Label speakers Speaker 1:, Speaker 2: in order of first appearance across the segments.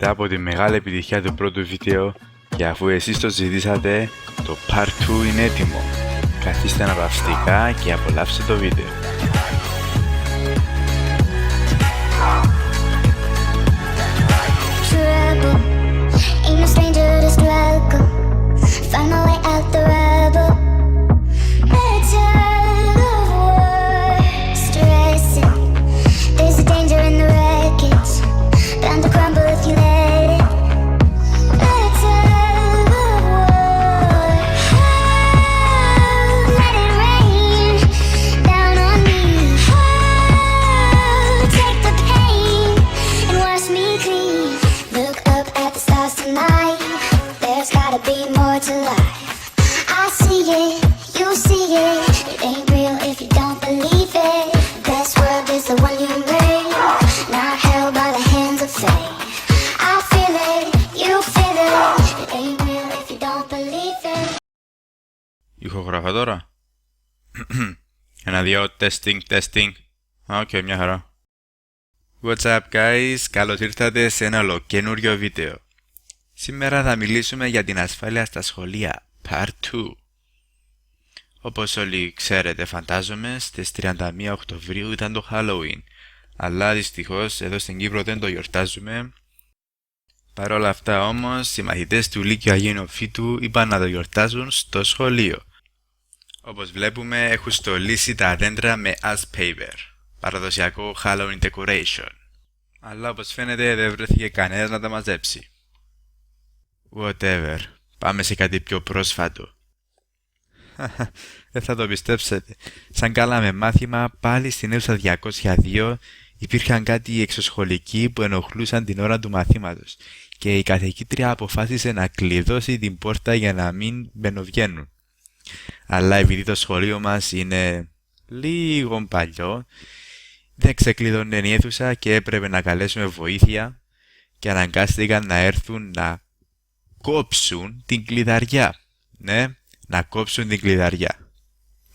Speaker 1: Μετά από τη μεγάλη επιτυχία του πρώτου βίντεο και αφού εσείς το ζητήσατε, το Part 2 είναι έτοιμο. Καθίστε αναπαυστικά και απολαύστε το βίντεο. Ηχογραφώ τώρα. 1-2, testing. Οκ, μια χαρά. What's up guys, καλώς ήρθατε σε ένα ολοκαινούριο βίντεο. Σήμερα θα μιλήσουμε για την ασφάλεια στα σχολεία, Part 2. Όπως όλοι ξέρετε φαντάζομαι, στις 31 Οκτωβρίου ήταν το Halloween, αλλά δυστυχώς εδώ στην Κύπρο δεν το γιορτάζουμε. Παρ' όλα αυτά όμως, οι μαθητές του Λύκειου Αγίου Νεοφύτου είπαν να το γιορτάζουν στο σχολείο. Όπως βλέπουμε έχουν στολίσει τα δέντρα με ash paper, παραδοσιακό Halloween decoration. Αλλά όπως φαίνεται δεν βρέθηκε κανένας να τα μαζέψει. Whatever, πάμε σε κάτι πιο πρόσφατο. Δεν θα το πιστέψετε. Σαν κάναμε μάθημα, πάλι στην αίθουσα 202 υπήρχαν κάτι εξωσχολικοί που ενοχλούσαν την ώρα του μαθήματος και η καθηγήτρια αποφάσισε να κλειδώσει την πόρτα για να μην μπαινοβγαίνουν. Αλλά επειδή το σχολείο μας είναι λίγο παλιό, δεν ξεκλειδώνε η αίθουσα και έπρεπε να καλέσουμε βοήθεια και αναγκάστηκαν να έρθουν να κόψουν την κλειδαριά. Ναι, να κόψουν την κλειδαριά.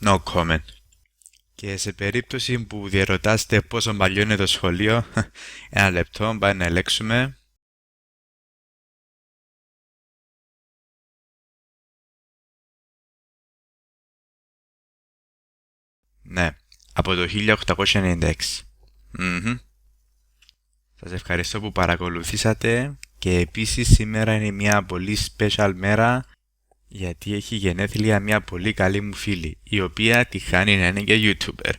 Speaker 1: No comment. Και σε περίπτωση που διερωτάστε πόσο παλιό είναι το σχολείο, ένα λεπτό, πάμε να ελέγξουμε. Ναι, από το 1896. Σας ευχαριστώ που παρακολουθήσατε και επίσης σήμερα είναι μια πολύ special μέρα γιατί έχει γενέθλια μια πολύ καλή μου φίλη, η οποία τυχάνει να είναι και YouTuber.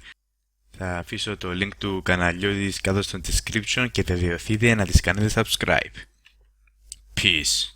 Speaker 1: Θα αφήσω το link του καναλιού της κάτω στο description και βεβαιωθείτε να της κάνετε subscribe. Peace.